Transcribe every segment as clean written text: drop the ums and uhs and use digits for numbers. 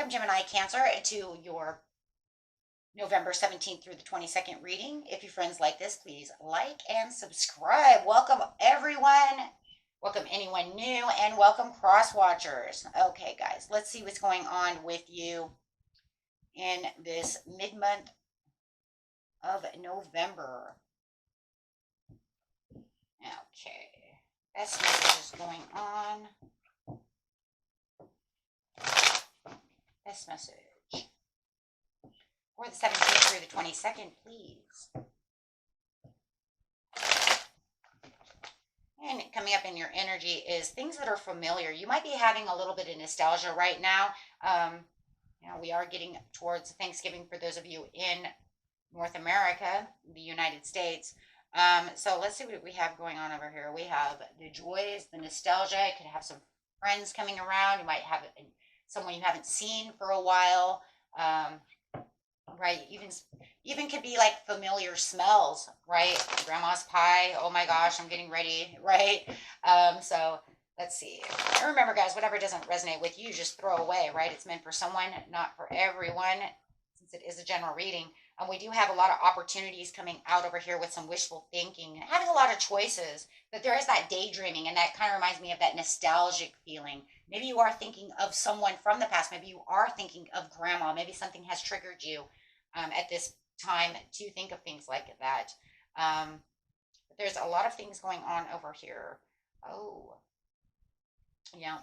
Welcome, Gemini Cancer, to your November 17th through the 22nd reading. If your friends like this, please like and subscribe. Welcome, everyone. Welcome, anyone new, and welcome, cross watchers. Okay, guys, let's see what's going on with you in this mid-month of November. Okay, best messages going on. Best message for the 17th through the 22nd, please. And coming up in your energy is things that are familiar. You might be having a little bit of nostalgia right now. We are getting towards Thanksgiving for those of you in North America, the United States. So let's see what we have going on over here. We have the joys, the nostalgia. You could have some friends coming around. You might have someone you haven't seen for a while, right? Even could be like familiar smells, right? Grandma's pie. Oh my gosh, I'm getting ready, right? So let's see. And remember, guys, whatever doesn't resonate with you, just throw away, right? It's meant for someone, not for everyone, since it is a general reading. We do have a lot of opportunities coming out over here with some wishful thinking, having a lot of choices, but there is that daydreaming, and that kind of reminds me of that nostalgic feeling. Maybe you are thinking of someone from the past. Maybe you are thinking of grandma. Maybe something has triggered you at this time to think of things like that. But there's a lot of things going on over here. Oh, yeah.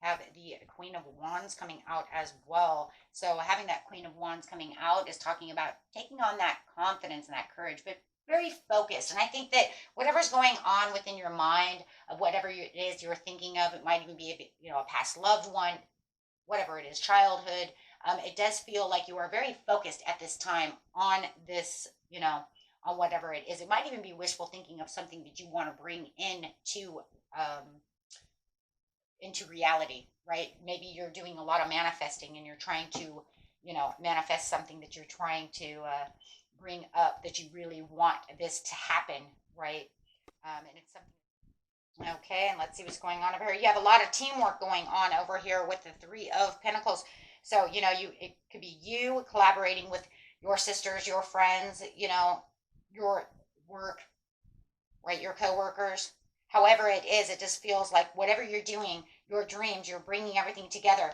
Have the Queen of Wands coming out as well. So having that Queen of Wands coming out is talking about taking on that confidence and that courage, but very focused. And I think that whatever's going on within your mind of whatever it is you're thinking of, it might even be a past loved one, whatever it is, childhood. It does feel like you are very focused at this time on this, on whatever it is. It might even be wishful thinking of something that you want to bring into reality, right? Maybe you're doing a lot of manifesting and you're trying to, manifest something that you're trying to bring up, that you really want this to happen, right? And it's something. Okay, and let's see what's going on over here. You have a lot of teamwork going on over here with the Three of Pentacles. So, it could be you collaborating with your sisters, your friends, your work, right? Your coworkers. However it is, it just feels like whatever you're doing, your dreams, you're bringing everything together.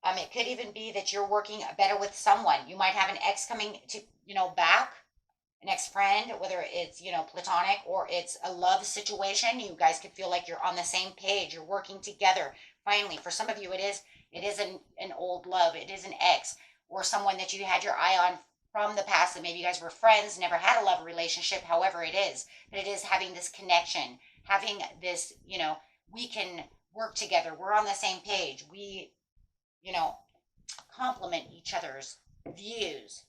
It could even be that you're working better with someone. You might have an ex coming to, back, an ex-friend, whether it's, platonic or it's a love situation. You guys could feel like you're on the same page. You're working together. Finally, for some of you, it is an old love. It is an ex or someone that you had your eye on from the past, that maybe you guys were friends, never had a love relationship, however it is. But it is having this connection, having this, we can work together. We're on the same page. We, complement each other's views.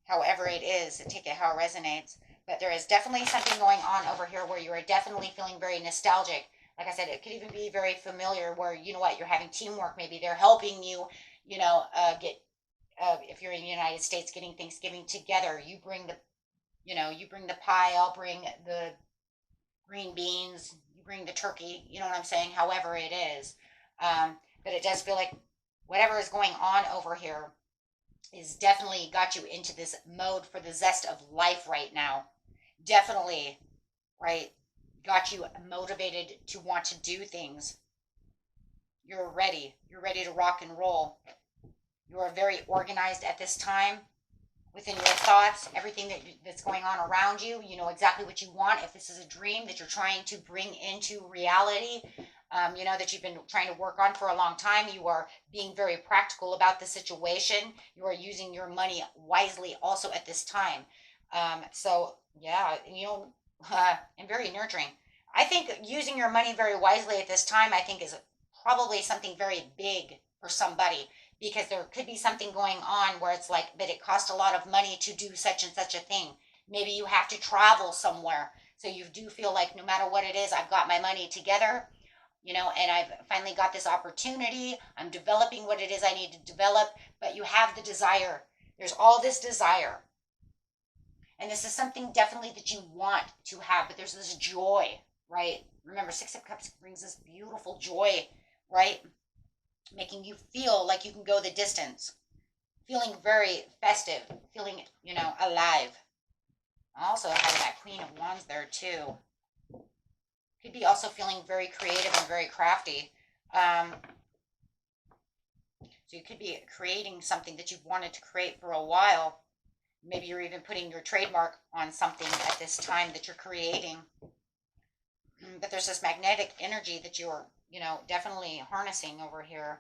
However it is, take it how it resonates. But there is definitely something going on over here where you are definitely feeling very nostalgic. Like I said, it could even be very familiar where, you're having teamwork. Maybe they're helping you, get, if you're in the United States, getting Thanksgiving together. You bring the pie, I'll bring the green beans, you bring the turkey, you know what I'm saying? However it is. But it does feel like whatever is going on over here is definitely got you into this mode for the zest of life right now. Definitely, right? Got you motivated to want to do things. You're ready. You're ready to rock and roll. You are very organized at this time within your thoughts, everything that's going on around you. You know exactly what you want. If this is a dream that you're trying to bring into reality, that you've been trying to work on for a long time, you are being very practical about the situation. You are using your money wisely also at this time. So, yeah, and very nurturing. I think using your money very wisely at this time, I think, is probably something very big for somebody, because there could be something going on where it's like that it costs a lot of money to do such and such a thing. Maybe you have to travel somewhere. So you do feel like no matter what it is, I've got my money together, and I've finally got this opportunity. I'm developing what it is I need to develop, but you have the desire. There's all this desire. And this is something definitely that you want to have, but there's this joy, right? Remember, Six of Cups brings this beautiful joy right? Making you feel like you can go the distance, feeling very festive, feeling, alive. Also having that Queen of Wands there too. Could be also feeling very creative and very crafty. So you could be creating something that you've wanted to create for a while. Maybe you're even putting your trademark on something at this time that you're creating. But there's this magnetic energy that you're, definitely harnessing over here.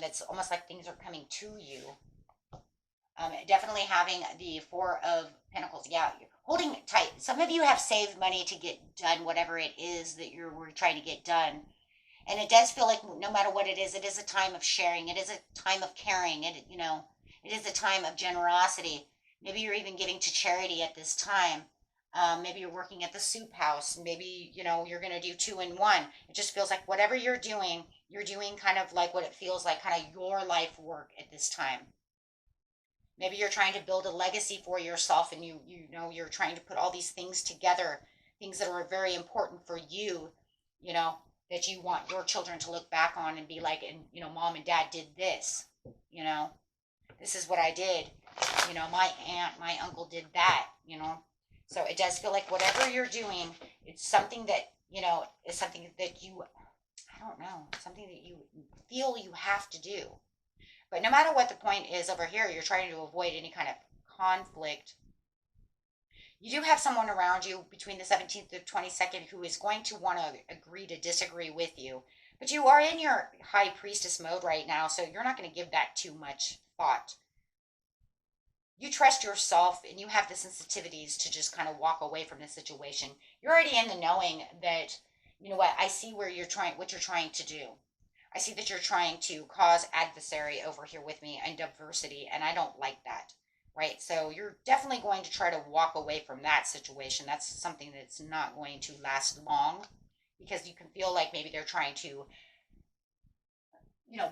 That's almost like things are coming to you. Definitely having the Four of Pentacles. Yeah, you're holding it tight. Some of you have saved money to get done whatever it is that we're trying to get done. And it does feel like no matter what it is a time of sharing. It is a time of caring. It is a time of generosity. Maybe you're even giving to charity at this time. Maybe you're working at the soup house. Maybe, you're going to do 2-in-1. It just feels like whatever you're doing kind of like what it feels like, kind of your life work at this time. Maybe you're trying to build a legacy for yourself, and you're trying to put all these things together, things that are very important for you, that you want your children to look back on and be like, and, mom and dad did this, this is what I did. My aunt, my uncle did that, So it does feel like whatever you're doing, it's something that, is something that you, I don't know, something that you feel you have to do. But no matter what the point is over here, you're trying to avoid any kind of conflict. You do have someone around you between the 17th to 22nd who is going to want to agree to disagree with you. But you are in your high priestess mode right now, so you're not going to give that too much thought. You trust yourself and you have the sensitivities to just kind of walk away from this situation. You're already in the knowing that, I see what you're trying to do. I see that you're trying to cause adversary over here with me and diversity, and I don't like that, right? So you're definitely going to try to walk away from that situation. That's something that's not going to last long, because you can feel like maybe they're trying to,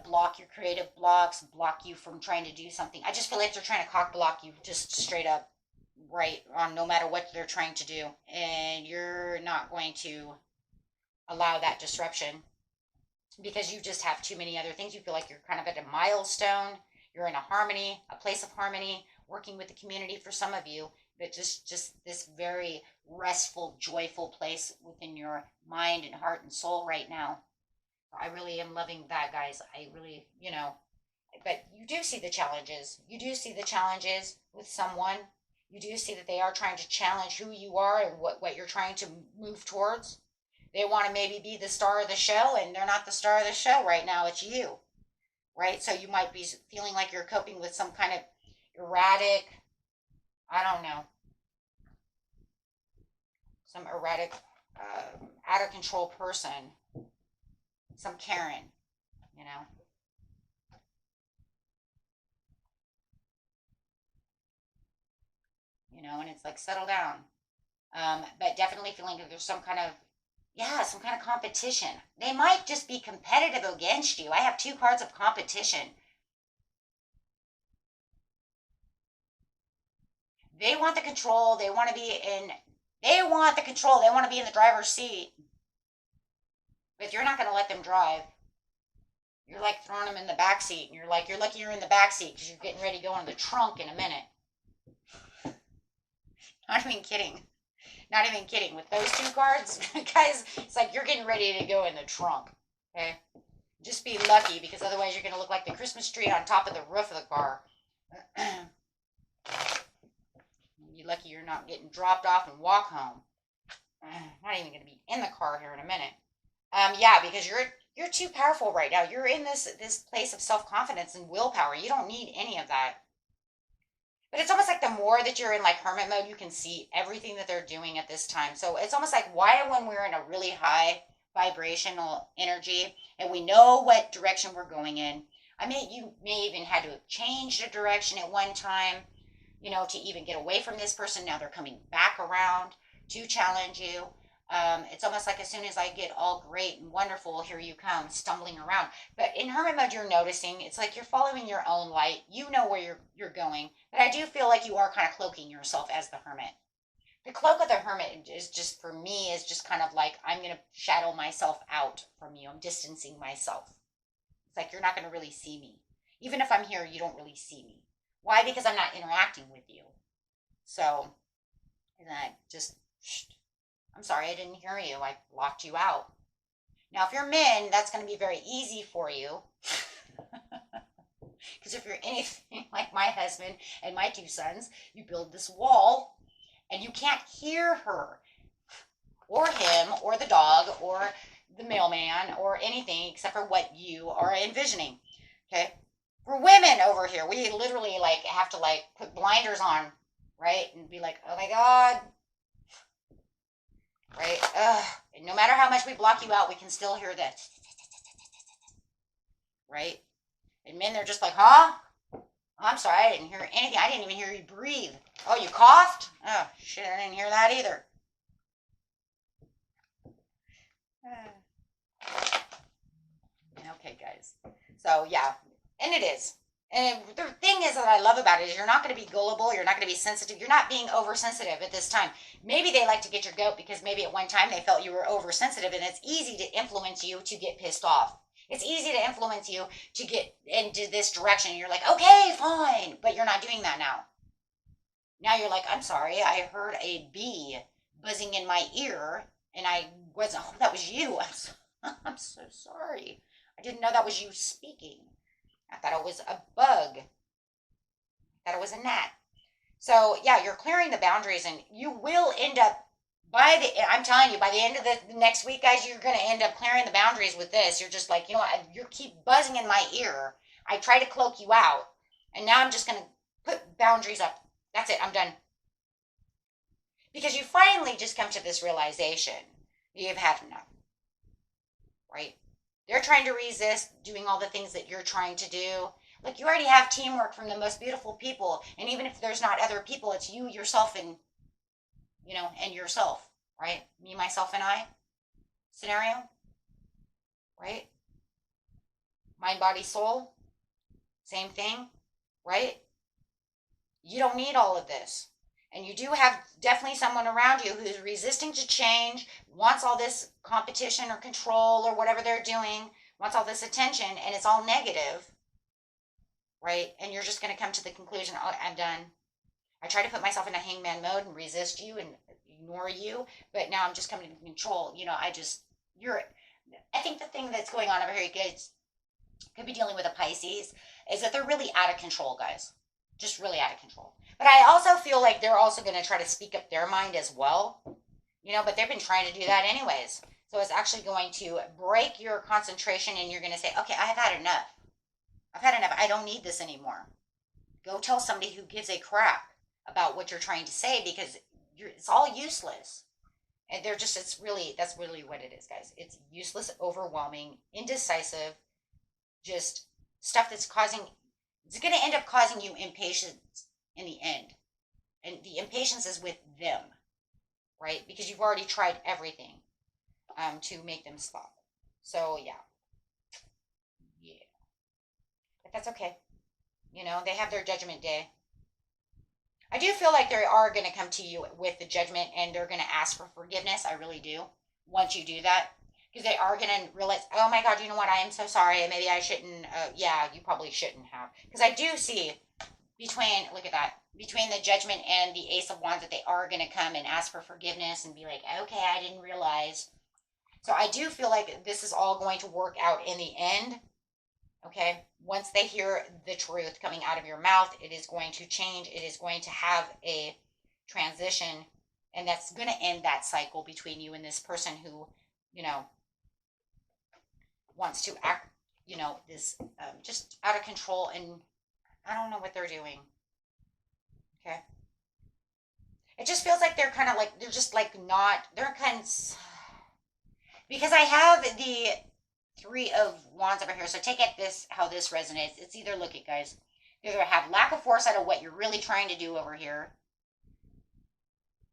block your creative blocks, block you from trying to do something. I just feel like they're trying to cock block you just straight up, right, on no matter what they're trying to do. And you're not going to allow that disruption, because you just have too many other things. You feel like you're kind of at a milestone. You're in a harmony, a place of harmony, working with the community for some of you, but just this very restful, joyful place within your mind and heart and soul right now. I really am loving that, guys. I really, but you do see the challenges. You do see the challenges with someone. You do see that they are trying to challenge who you are and what you're trying to move towards. They want to maybe be the star of the show, and they're not the star of the show right now. It's you, right? So you might be feeling like you're coping with some kind of erratic, I don't know, some erratic, out of control person, some Karen, and it's like, settle down. But definitely feeling that there's some kind of competition. They might just be competitive against you. I have 2 cards of competition. They want the control. They want the control. They want to be in the driver's seat. But you're not going to let them drive. You're like throwing them in the back seat. And you're like, you're lucky you're in the back seat because you're getting ready to go in the trunk in a minute. Not even kidding. Not even kidding. With those 2 cards, guys, it's like you're getting ready to go in the trunk. Okay? Just be lucky, because otherwise you're going to look like the Christmas tree on top of the roof of the car. Be lucky you're not getting dropped off and walk home. Not even going to be in the car here in a minute. Yeah, because you're too powerful right now. You're in this place of self-confidence and willpower. You don't need any of that. But it's almost like the more that you're in like hermit mode, you can see everything that they're doing at this time. So it's almost like, why, when we're in a really high vibrational energy and we know what direction we're going in, you may even had to change the direction at one time, to even get away from this person. Now they're coming back around to challenge you. It's almost like as soon as I get all great and wonderful, here you come stumbling around. But in hermit mode, you're noticing it's like you're following your own light. You know where you're going. But I do feel like you are kind of cloaking yourself as the hermit. The cloak of the hermit is just, for me, is just kind of like, I'm going to shadow myself out from you. I'm distancing myself. It's like, you're not going to really see me. Even if I'm here, you don't really see me. Why? Because I'm not interacting with you. So, and I just, I'm sorry, I didn't hear you. I blocked you out. Now, if you're men, that's going to be very easy for you. Because if you're anything like my husband and my two sons, you build this wall and you can't hear her or him or the dog or the mailman or anything except for what you are envisioning. Okay? For women over here, we literally like have to like put blinders on, right? And be like, oh my God. Right? And no matter how much we block you out, we can still hear that. Right? And men, they're just like, huh? Oh, I'm sorry, I didn't hear anything. I didn't even hear you breathe. Oh, you coughed? Oh, shit, I didn't hear that either. Okay, guys. So, yeah. And it is. And the thing is that I love about it is you're not going to be gullible. You're not going to be sensitive. You're not being oversensitive at this time. Maybe they like to get your goat because maybe at one time they felt you were oversensitive, and it's easy to influence you to get pissed off. It's easy to influence you to get into this direction. You're like, okay, fine. But you're not doing that now. Now you're like, I'm sorry. I heard a bee buzzing in my ear, and I wasn't, oh, that was you. I'm so sorry. I didn't know that was you speaking. I thought it was a bug. I thought it was a gnat. So, yeah, you're clearing the boundaries, and you will end up, I'm telling you, by the end of the next week, guys, you're going to end up clearing the boundaries with this. You're just like, you know what, you keep buzzing in my ear. I try to cloak you out, and now I'm just going to put boundaries up. That's it, I'm done. Because you finally just come to this realization. You've had enough. Right? They're trying to resist doing all the things that you're trying to do. Like, you already have teamwork from the most beautiful people. And even if there's not other people, it's you, yourself, and, you know, and yourself, right? Me, myself, and I scenario, right? Mind, body, soul, same thing, right? You don't need all of this. And you do have definitely someone around you who's resisting to change, wants all this competition or control or whatever they're doing, wants all this attention, and it's all negative, right? And you're just going to come to the conclusion, oh, I'm done. I try to put myself in a hangman mode and resist you and ignore you, but now I'm just coming to control. You know, I think the thing that's going on over here, you guys could be dealing with a Pisces, is that they're really out of control, guys. Just really out of control. But I also feel like they're also going to try to speak up their mind as well. You know, but they've been trying to do that anyways. So it's actually going to break your concentration, and you're going to say, okay, I have had enough. I've had enough. I don't need this anymore. Go tell somebody who gives a crap about what you're trying to say, because it's all useless. And that's really what it is, guys. It's useless, overwhelming, indecisive, just stuff that's it's going to end up causing you impatience in the end. And the impatience is with them, right? Because you've already tried everything to make them stop. So, yeah. But that's okay. You know, they have their judgment day. I do feel like they are going to come to you with the judgment, and they're going to ask for forgiveness. I really do. Once you do that. Because they are going to realize, oh my God, you know what? I am so sorry. Maybe I shouldn't. Yeah, you probably shouldn't have. Because I do see look at that, between the judgment and the Ace of Wands, that they are going to come and ask for forgiveness and be like, okay, I didn't realize. So I do feel like this is all going to work out in the end. Okay, once they hear the truth coming out of your mouth, it is going to change. It is going to have a transition, and that's going to end that cycle between you and this person who, you know, wants to act, you know, this just out of control, and I don't know what they're doing. Okay, it just feels like they're kind of like, they're just like not, they're kind of, because I have the Three of Wands over here. So take it how this resonates. It's either, look at guys, you either have lack of foresight of what you're really trying to do over here.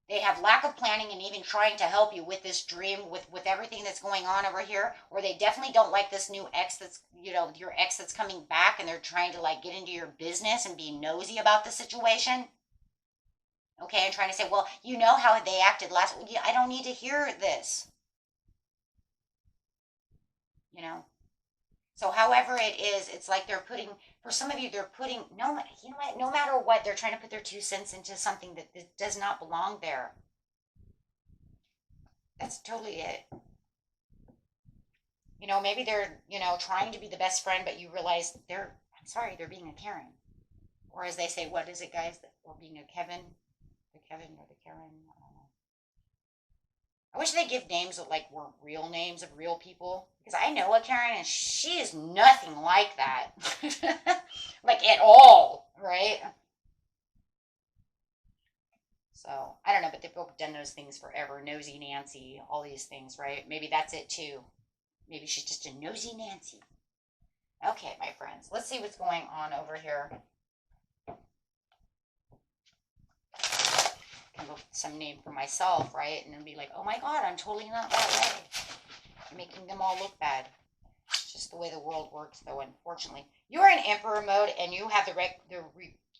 They have lack of planning and even trying to help you with this dream, with everything that's going on over here. Or they definitely don't like this new ex that's, you know, your ex that's coming back, and they're trying to like get into your business and be nosy about the situation. Okay, and trying to say, well, you know how they acted last. Yeah, I don't need to hear this. You know. So, however it is, it's like they're putting. For some of you, they're putting no. You know what? No matter what, they're trying to put their 2 cents into something that does not belong there. That's totally it. You know, maybe they're trying to be the best friend, but you realize they're. I'm sorry, they're being a Karen, or as they say, what is it, guys? Or being a Kevin, the Kevin or the Karen. I don't know. I wish they give names that like weren't real names of real people. Because I know a Karen and she is nothing like that. Like at all, right? So I don't know, but they've both done those things forever. Nosy Nancy, all these things, right? Maybe that's it too. Maybe she's just a nosy Nancy. Okay, my friends, let's see what's going on over here. Come up with some name for myself, right? And then be like, oh my God, I'm totally not that way. I'm making them all look bad. It's just the way the world works, though, unfortunately. You are in Emperor mode, and you have the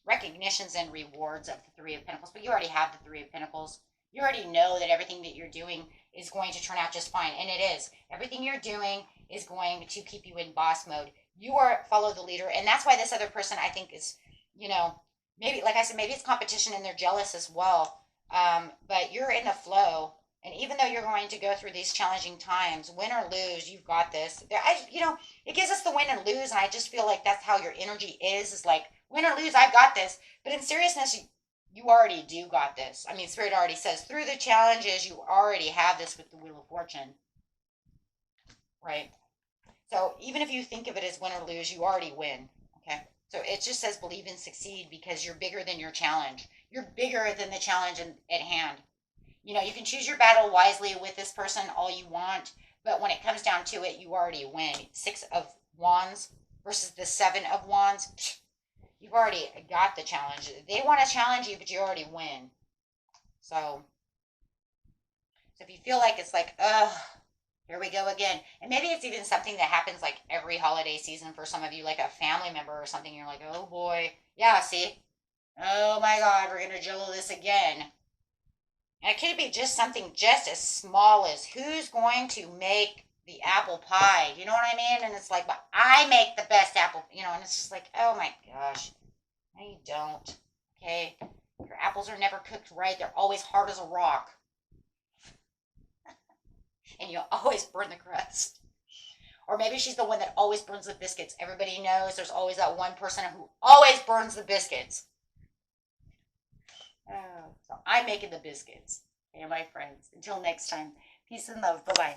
recognitions and rewards of the Three of Pentacles, but you already have the Three of Pentacles. You already know that everything that you're doing is going to turn out just fine, and it is. Everything you're doing is going to keep you in boss mode. You are follow the leader, and that's why this other person, I think, is, maybe, like I said, maybe it's competition and they're jealous as well. But you're in the flow, and even though you're going to go through these challenging times, win or lose, you've got this. It gives us the win and lose, and I just feel like that's how your energy is like, win or lose, I've got this. But in seriousness, you already do got this. I mean, Spirit already says through the challenges, you already have this with the Wheel of Fortune, right? So even if you think of it as win or lose, you already win, okay? So it just says believe and succeed because you're bigger than your challenge. You're bigger than the challenge at hand. You can choose your battle wisely with this person all you want, but when it comes down to it, you already win. 6 of Wands versus the 7 of Wands. You've already got the challenge. They want to challenge you, but you already win. So if you feel like it's like, ugh, here we go again. And maybe it's even something that happens like every holiday season for some of you, like a family member or something. You're like, oh boy. Yeah, see? Oh my God, we're going to juggle this again. And it could be just something just as small as who's going to make the apple pie. You know what I mean? And it's like, but I make the best apple, and it's just like, oh my gosh. No, you don't. Okay? Your apples are never cooked right. They're always hard as a rock. And you always burn the crust. Or maybe she's the one that always burns the biscuits. Everybody knows there's always that one person who always burns the biscuits. Oh, so I'm making the biscuits. Okay, my friends. Until next time, peace and love. Bye-bye.